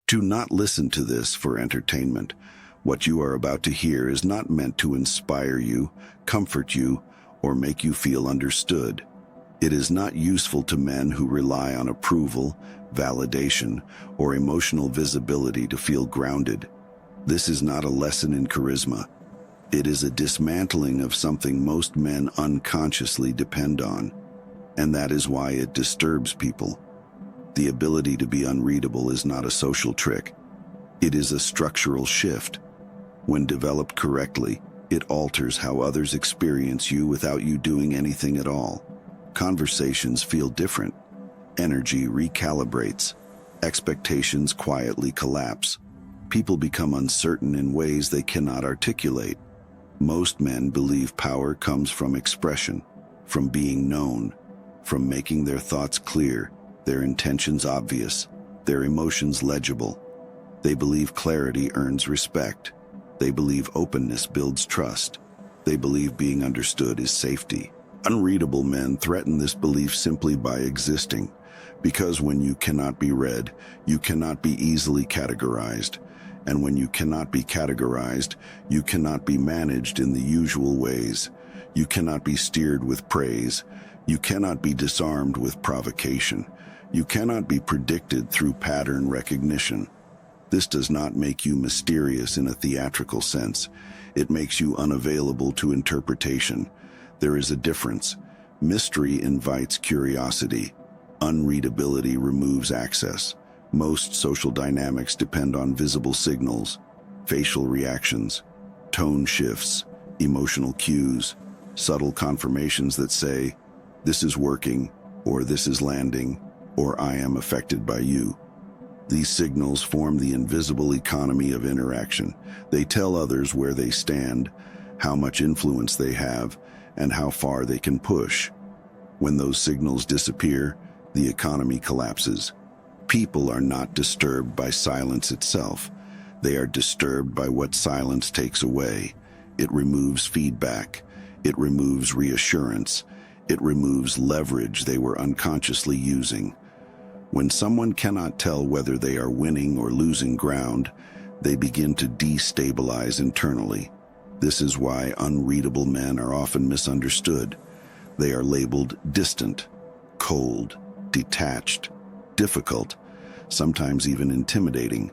Do not listen to this for entertainment. What you are about to hear is not meant to inspire you, comfort you, or make you feel understood. It is not useful to men who rely on approval, validation, or emotional visibility to feel grounded. This is not a lesson in charisma. It is a dismantling of something most men unconsciously depend on, and that is why it disturbs people. The ability to be unreadable is not a social trick. It is a structural shift. When developed correctly, it alters how others experience you without you doing anything at all. Conversations feel different. Energy recalibrates. Expectations quietly collapse. People become uncertain in ways they cannot articulate. Most men believe power comes from expression, from being known, from making their thoughts clear, their intentions obvious, their emotions legible. They believe clarity earns respect. They believe openness builds trust. They believe being understood is safety. Unreadable men threaten this belief simply by existing, because when you cannot be read, you cannot be easily categorized. And when you cannot be categorized, you cannot be managed in the usual ways. You cannot be steered with praise. You cannot be disarmed with provocation. You cannot be predicted through pattern recognition. This does not make you mysterious in a theatrical sense. It makes you unavailable to interpretation. There is a difference. Mystery invites curiosity. Unreadability removes access. Most social dynamics depend on visible signals, facial reactions, tone shifts, emotional cues, subtle confirmations that say, "This is working," or "This is landing," or "I am affected by you." These signals form the invisible economy of interaction. They tell others where they stand, how much influence they have, and how far they can push. When those signals disappear, the economy collapses. People are not disturbed by silence itself. They are disturbed by what silence takes away. It removes feedback. It removes reassurance. It removes leverage they were unconsciously using. When someone cannot tell whether they are winning or losing ground, they begin to destabilize internally. This is why unreadable men are often misunderstood. They are labeled distant, cold, detached, difficult, sometimes even intimidating.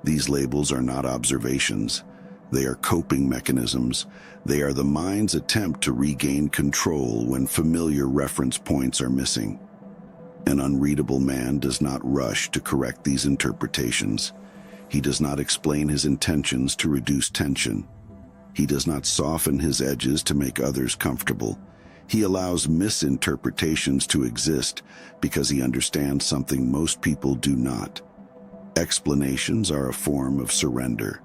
These labels are not observations. They are coping mechanisms. They are the mind's attempt to regain control when familiar reference points are missing. An unreadable man does not rush to correct these interpretations. He does not explain his intentions to reduce tension. He does not soften his edges to make others comfortable. He allows misinterpretations to exist because he understands something most people do not. Explanations are a form of surrender.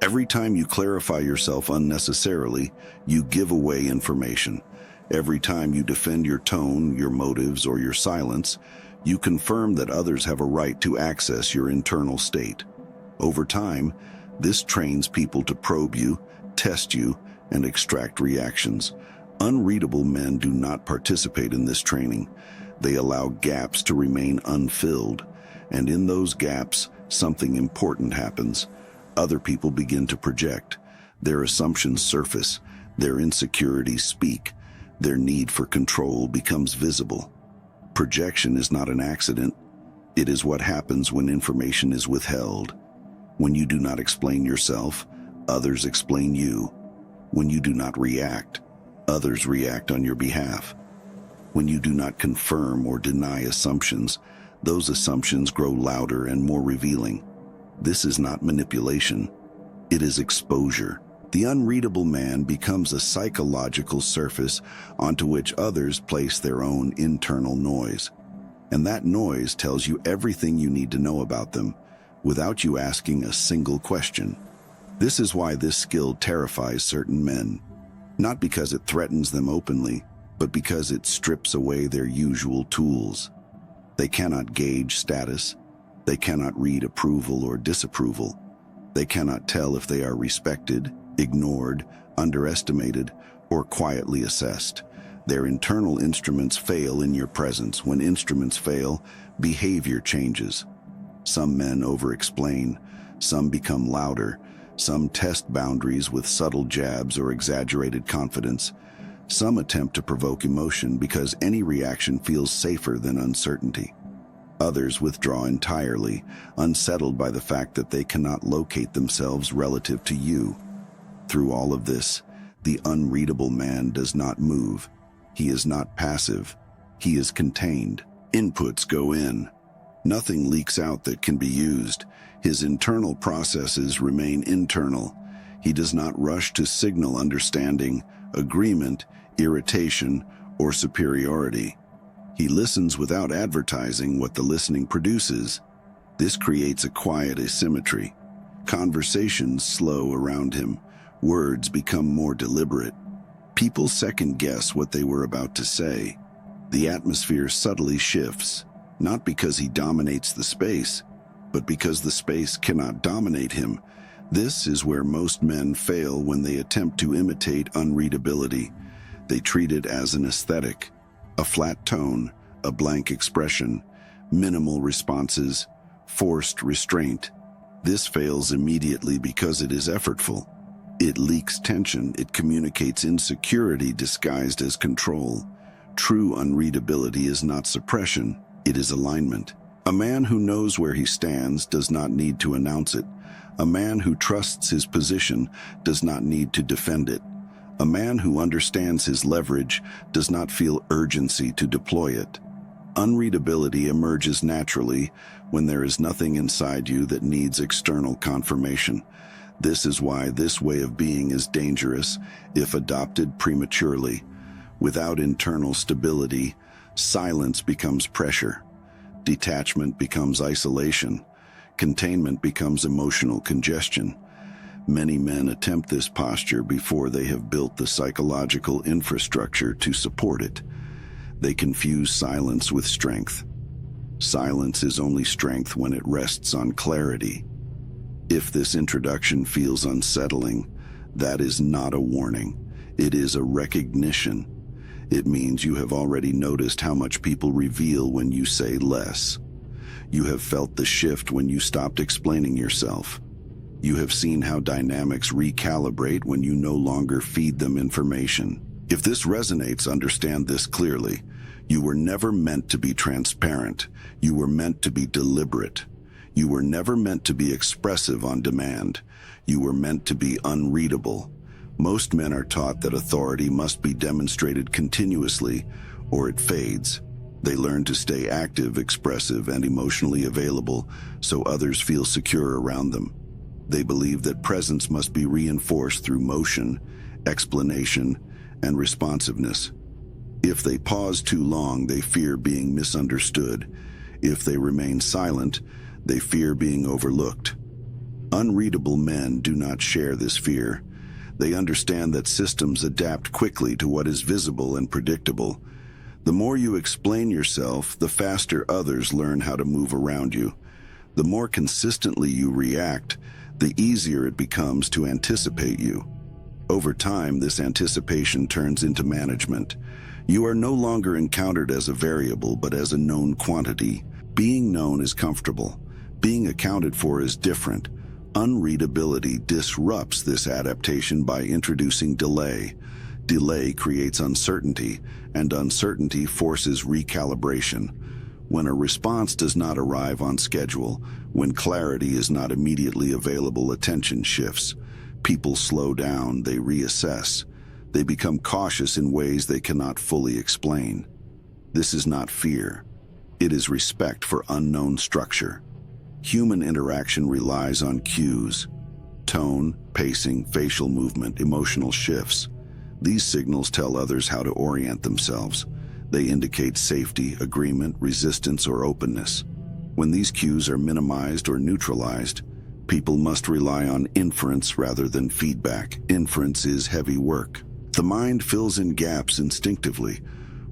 Every time you clarify yourself unnecessarily, you give away information. Every time you defend your tone, your motives, or your silence, you confirm that others have a right to access your internal state. Over time, this trains people to probe you, test you, and extract reactions. Unreadable men do not participate in this training. They allow gaps to remain unfilled, and in those gaps, something important happens. Other people begin to project. Their assumptions surface. Their insecurities speak. Their need for control becomes visible. Projection is not an accident. It is what happens when information is withheld. When you do not explain yourself, others explain you. When you do not react, others react on your behalf. When you do not confirm or deny assumptions, those assumptions grow louder and more revealing. This is not manipulation. It is exposure. The unreadable man becomes a psychological surface onto which others place their own internal noise. And that noise tells you everything you need to know about them, without you asking a single question. This is why this skill terrifies certain men. Not because it threatens them openly, but because it strips away their usual tools. They cannot gauge status. They cannot read approval or disapproval. They cannot tell if they are respected, ignored, underestimated, or quietly assessed. Their internal instruments fail in your presence. When instruments fail, behavior changes. Some men over-explain, some become louder, some test boundaries with subtle jabs or exaggerated confidence. Some attempt to provoke emotion because any reaction feels safer than uncertainty. Others withdraw entirely, unsettled by the fact that they cannot locate themselves relative to you. Through all of this, the unreadable man does not move. He is not passive. He is contained. Inputs go in. Nothing leaks out that can be used. His internal processes remain internal. He does not rush to signal understanding, agreement, irritation, or superiority. He listens without advertising what the listening produces. This creates a quiet asymmetry. Conversations slow around him. Words become more deliberate. People second-guess what they were about to say. The atmosphere subtly shifts, not because he dominates the space, but because the space cannot dominate him. This is where most men fail when they attempt to imitate unreadability. They treat it as an aesthetic, a flat tone, a blank expression, minimal responses, forced restraint. This fails immediately because it is effortful. It leaks tension, it communicates insecurity disguised as control. True unreadability is not suppression, it is alignment. A man who knows where he stands does not need to announce it. A man who trusts his position does not need to defend it. A man who understands his leverage does not feel urgency to deploy it. Unreadability emerges naturally when there is nothing inside you that needs external confirmation. This is why this way of being is dangerous if adopted prematurely. Without internal stability, silence becomes pressure. Detachment becomes isolation. Containment becomes emotional congestion. Many men attempt this posture before they have built the psychological infrastructure to support it. They confuse silence with strength. Silence is only strength when it rests on clarity. If this introduction feels unsettling, that is not a warning. It is a recognition. It means you have already noticed how much people reveal when you say less. You have felt the shift when you stopped explaining yourself. You have seen how dynamics recalibrate when you no longer feed them information. If this resonates, understand this clearly. You were never meant to be transparent. You were meant to be deliberate. You were never meant to be expressive on demand. You were meant to be unreadable. Most men are taught that authority must be demonstrated continuously, or it fades. They learn to stay active, expressive, and emotionally available so others feel secure around them. They believe that presence must be reinforced through motion, explanation, and responsiveness. If they pause too long, they fear being misunderstood. If they remain silent, they fear being overlooked. Unreadable men do not share this fear. They understand that systems adapt quickly to what is visible and predictable. The more you explain yourself, the faster others learn how to move around you. The more consistently you react, the easier it becomes to anticipate you. Over time, this anticipation turns into management. You are no longer encountered as a variable, but as a known quantity. Being known is comfortable. Being accounted for is different. Unreadability disrupts this adaptation by introducing delay. Delay creates uncertainty, and uncertainty forces recalibration. When a response does not arrive on schedule, when clarity is not immediately available, attention shifts. People slow down, they reassess. They become cautious in ways they cannot fully explain. This is not fear. It is respect for unknown structure. Human interaction relies on cues: tone, pacing, facial movement, emotional shifts. These signals tell others how to orient themselves. They indicate safety, agreement, resistance, or openness. When these cues are minimized or neutralized, people must rely on inference rather than feedback. Inference is heavy work. The mind fills in gaps instinctively.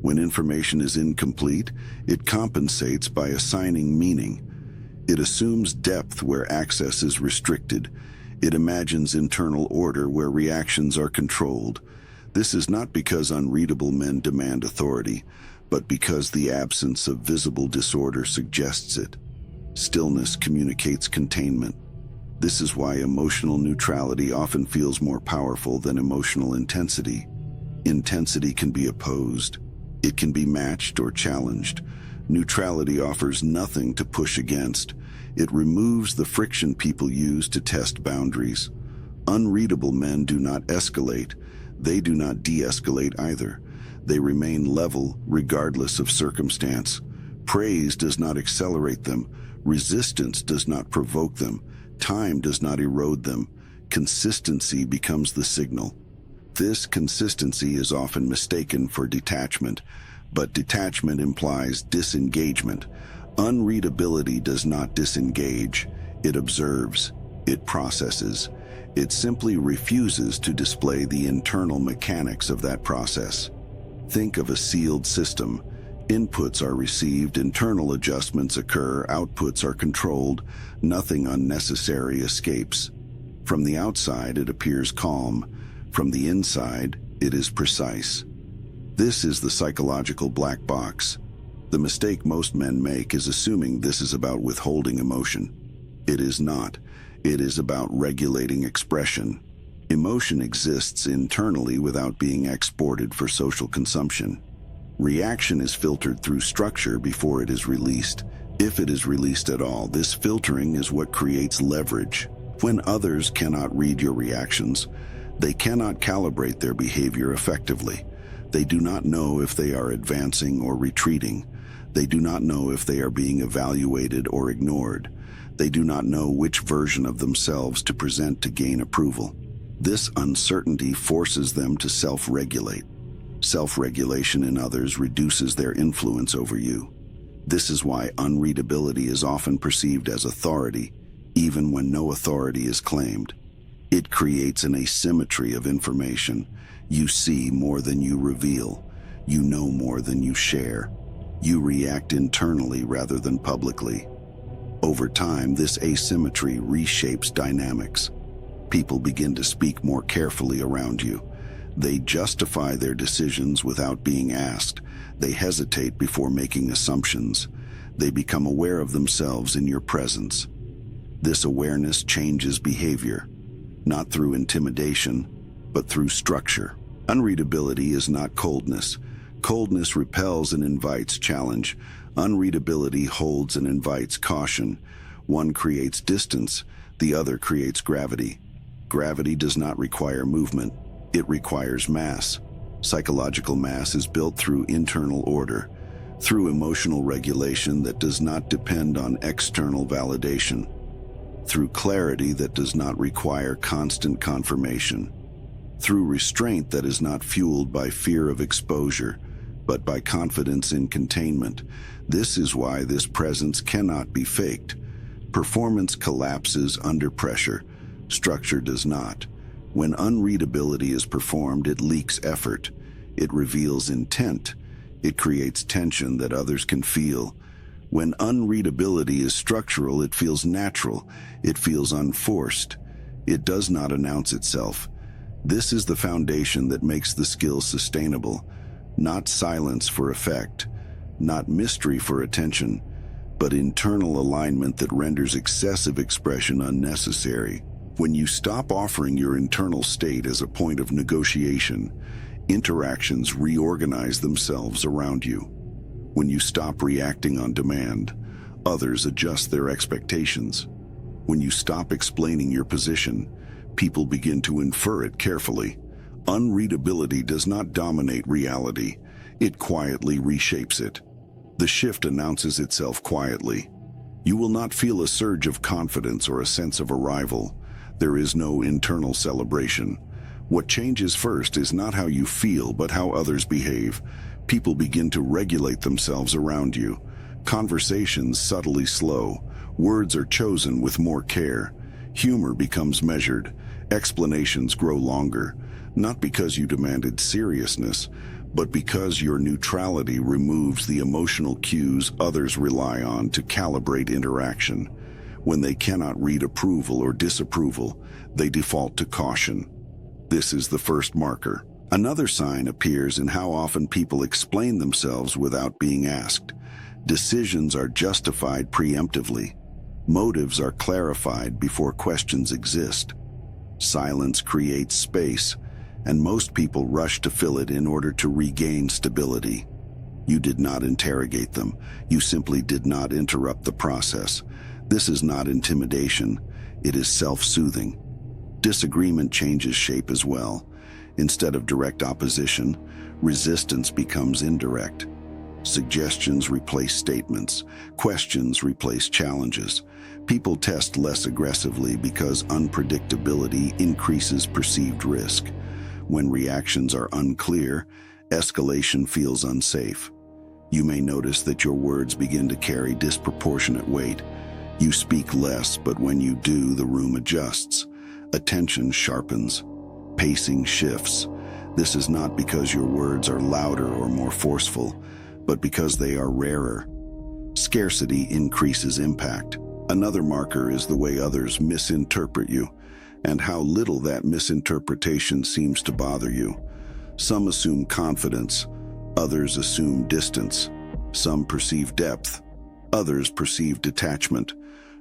When information is incomplete, it compensates by assigning meaning. It assumes depth where access is restricted. It imagines internal order where reactions are controlled. This is not because unreadable men demand authority, but because the absence of visible disorder suggests it. Stillness communicates containment. This is why emotional neutrality often feels more powerful than emotional intensity. Intensity can be opposed. It can be matched or challenged. Neutrality offers nothing to push against. It removes the friction people use to test boundaries. Unreadable men do not escalate. They do not de-escalate either. They remain level regardless of circumstance. Praise does not accelerate them. Resistance does not provoke them. Time does not erode them. Consistency becomes the signal. This consistency is often mistaken for detachment, but detachment implies disengagement. Unreadability does not disengage. It observes. It processes. It simply refuses to display the internal mechanics of that process. Think of a sealed system. Inputs are received, internal adjustments occur, outputs are controlled, nothing unnecessary escapes. From the outside, it appears calm. From the inside, it is precise. This is the psychological black box. The mistake most men make is assuming this is about withholding emotion. It is not. It is about regulating expression. Emotion exists internally without being exported for social consumption. Reaction is filtered through structure before it is released. If it is released at all, this filtering is what creates leverage. When others cannot read your reactions, they cannot calibrate their behavior effectively. They do not know if they are advancing or retreating. They do not know if they are being evaluated or ignored. They do not know which version of themselves to present to gain approval. This uncertainty forces them to self-regulate. Self-regulation in others reduces their influence over you. This is why unreadability is often perceived as authority, even when no authority is claimed. It creates an asymmetry of information. You see more than you reveal. You know more than you share. You react internally rather than publicly. Over time, this asymmetry reshapes dynamics. People begin to speak more carefully around you. They justify their decisions without being asked. They hesitate before making assumptions. They become aware of themselves in your presence. This awareness changes behavior, not through intimidation, but through structure. Unreadability is not coldness. Coldness repels and invites challenge. Unreadability holds and invites caution. One creates distance, the other creates gravity. Gravity does not require movement. It requires mass. Psychological mass is built through internal order, through emotional regulation that does not depend on external validation, through clarity that does not require constant confirmation, through restraint that is not fueled by fear of exposure, but by confidence in containment. This is why this presence cannot be faked. Performance collapses under pressure. Structure does not. When unreadability is performed, it leaks effort. It reveals intent. It creates tension that others can feel. When unreadability is structural, it feels natural. It feels unforced. It does not announce itself. This is the foundation that makes the skill sustainable. Not silence for effect, not mystery for attention, but internal alignment that renders excessive expression unnecessary. When you stop offering your internal state as a point of negotiation, interactions reorganize themselves around you. When you stop reacting on demand, others adjust their expectations. When you stop explaining your position, people begin to infer it carefully. Unreadability does not dominate reality. It quietly reshapes it. The shift announces itself quietly. You will not feel a surge of confidence or a sense of arrival. There is no internal celebration. What changes first is not how you feel, but how others behave. People begin to regulate themselves around you. Conversations subtly slow. Words are chosen with more care. Humor becomes measured. Explanations grow longer, not because you demanded seriousness, but because your neutrality removes the emotional cues others rely on to calibrate interaction. When they cannot read approval or disapproval, they default to caution. This is the first marker. Another sign appears in how often people explain themselves without being asked. Decisions are justified preemptively. Motives are clarified before questions exist. Silence creates space, and most people rush to fill it in order to regain stability. You did not interrogate them. You simply did not interrupt the process. This is not intimidation. It is self-soothing. Disagreement changes shape as well. Instead of direct opposition, resistance becomes indirect. Suggestions replace statements. Questions replace challenges. People test less aggressively because unpredictability increases perceived risk. When reactions are unclear, escalation feels unsafe. You may notice that your words begin to carry disproportionate weight. You speak less, but when you do, the room adjusts. Attention sharpens. Pacing shifts. This is not because your words are louder or more forceful, but because they are rarer. Scarcity increases impact. Another marker is the way others misinterpret you, and how little that misinterpretation seems to bother you. Some assume confidence, others assume distance. Some perceive depth, others perceive detachment.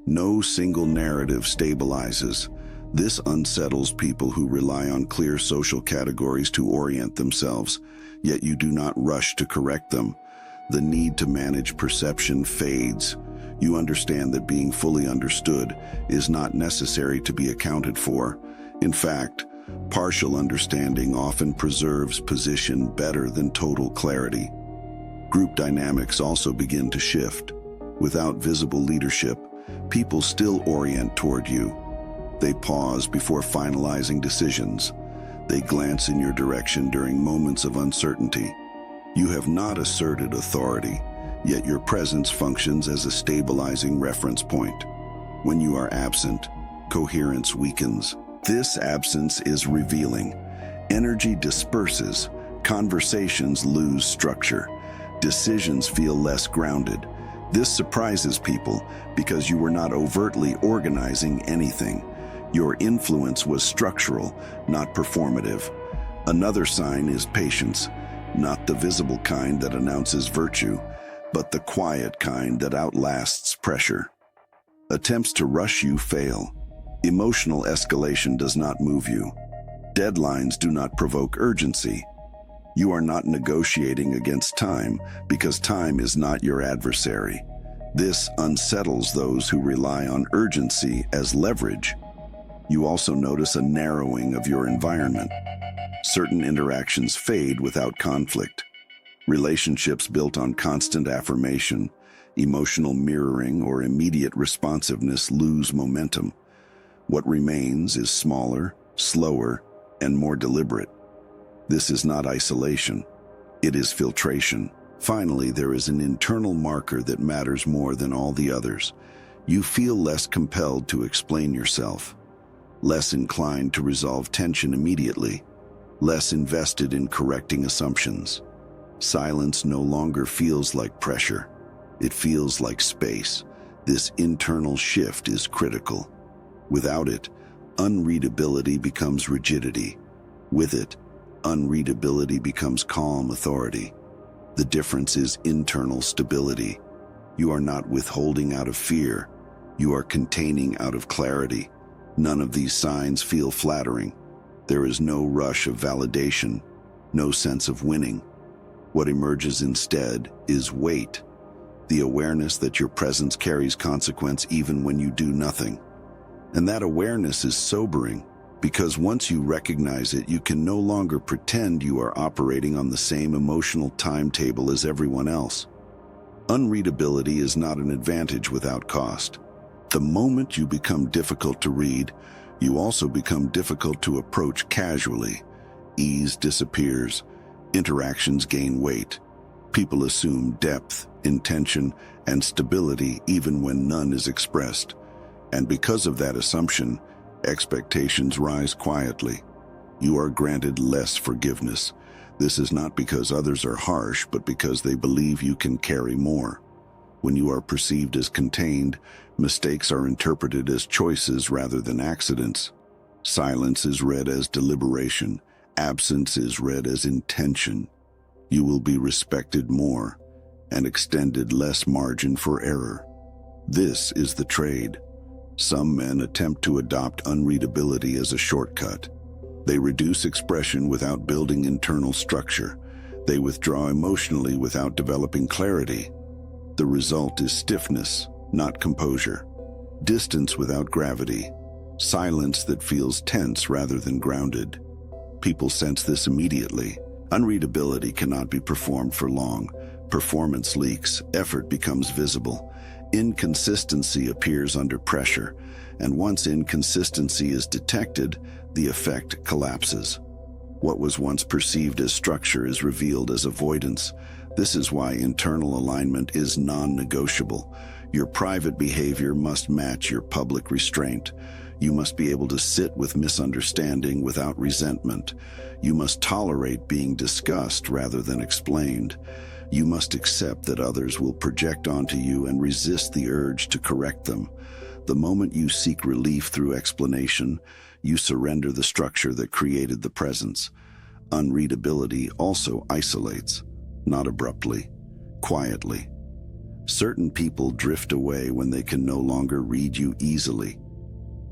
No single narrative stabilizes. This unsettles people who rely on clear social categories to orient themselves, yet you do not rush to correct them. The need to manage perception fades. You understand that being fully understood is not necessary to be accounted for. In fact, partial understanding often preserves position better than total clarity. Group dynamics also begin to shift. Without visible leadership, people still orient toward you. They pause before finalizing decisions. They glance in your direction during moments of uncertainty. You have not asserted authority, yet your presence functions as a stabilizing reference point. When you are absent, coherence weakens. This absence is revealing. Energy disperses. Conversations lose structure. Decisions feel less grounded. This surprises people because you were not overtly organizing anything. Your influence was structural, not performative. Another sign is patience, not the visible kind that announces virtue, but the quiet kind that outlasts pressure. Attempts to rush you fail. Emotional escalation does not move you. Deadlines do not provoke urgency. You are not negotiating against time because time is not your adversary. This unsettles those who rely on urgency as leverage. You also notice a narrowing of your environment. Certain interactions fade without conflict. Relationships built on constant affirmation, emotional mirroring, or immediate responsiveness lose momentum. What remains is smaller, slower, and more deliberate. This is not isolation. It is filtration. Finally, there is an internal marker that matters more than all the others. You feel less compelled to explain yourself, less inclined to resolve tension immediately, less invested in correcting assumptions. Silence no longer feels like pressure. It feels like space. This internal shift is critical. Without it, unreadability becomes rigidity. With it, unreadability becomes calm authority. The difference is internal stability. You are not withholding out of fear. You are containing out of clarity. None of these signs feel flattering. There is no rush of validation, no sense of winning. What emerges instead is weight, the awareness that your presence carries consequence even when you do nothing. And that awareness is sobering, because once you recognize it, you can no longer pretend you are operating on the same emotional timetable as everyone else. Unreadability is not an advantage without cost. The moment you become difficult to read, you also become difficult to approach casually. Ease disappears. Interactions gain weight. People assume depth, intention, and stability even when none is expressed. And because of that assumption, expectations rise quietly. You are granted less forgiveness. This is not because others are harsh, but because they believe you can carry more. When you are perceived as contained, mistakes are interpreted as choices rather than accidents. Silence is read as deliberation. Absence is read as intention. You will be respected more and extended less margin for error. This is the trade. Some men attempt to adopt unreadability as a shortcut. They reduce expression without building internal structure. They withdraw emotionally without developing clarity. The result is stiffness, not composure. Distance without gravity. Silence that feels tense rather than grounded. People sense this immediately. Unreadability cannot be performed for long. Performance leaks, effort becomes visible. Inconsistency appears under pressure, and once inconsistency is detected, the effect collapses. What was once perceived as structure is revealed as avoidance. This is why internal alignment is non-negotiable. Your private behavior must match your public restraint. You must be able to sit with misunderstanding without resentment. You must tolerate being discussed rather than explained. You must accept that others will project onto you and resist the urge to correct them. The moment you seek relief through explanation, you surrender the structure that created the presence. Unreadability also isolates, not abruptly, quietly. Certain people drift away when they can no longer read you easily.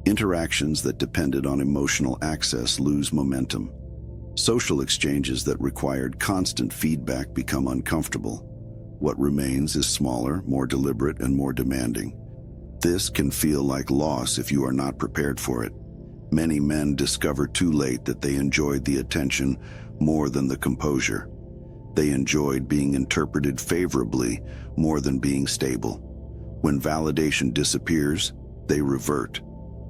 Interactions that depended on emotional access lose momentum. Social exchanges that required constant feedback become uncomfortable. What remains is smaller, more deliberate, and more demanding. This can feel like loss if you are not prepared for it. Many men discover too late that they enjoyed the attention more than the composure. They enjoyed being interpreted favorably more than being stable. When validation disappears, they revert.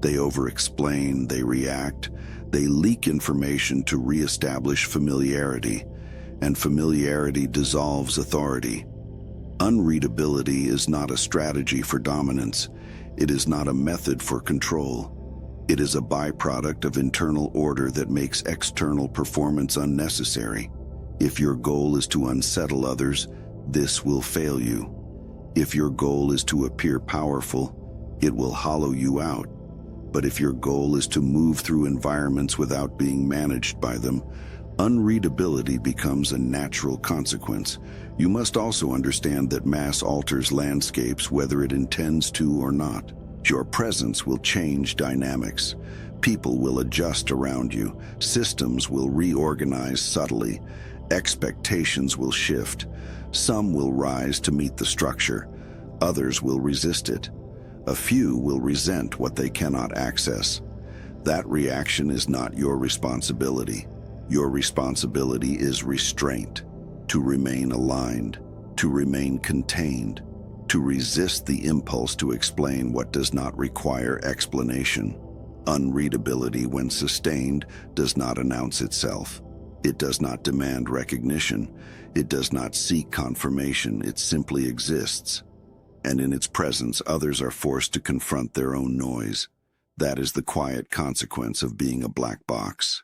They over-explain, they react, they leak information to re-establish familiarity, and familiarity dissolves authority. Unreadability is not a strategy for dominance. It is not a method for control. It is a byproduct of internal order that makes external performance unnecessary. If your goal is to unsettle others, this will fail you. If your goal is to appear powerful, it will hollow you out. But if your goal is to move through environments without being managed by them, unreadability becomes a natural consequence. You must also understand that mass alters landscapes whether it intends to or not. Your presence will change dynamics. People will adjust around you. Systems will reorganize subtly. Expectations will shift. Some will rise to meet the structure. Others will resist it. A few will resent what they cannot access. That reaction is not your responsibility. Your responsibility is restraint, to remain aligned, to remain contained, to resist the impulse to explain what does not require explanation. Unreadability, when sustained, does not announce itself. It does not demand recognition. It does not seek confirmation. It simply exists. And in its presence, others are forced to confront their own noise. That is the quiet consequence of being a black box.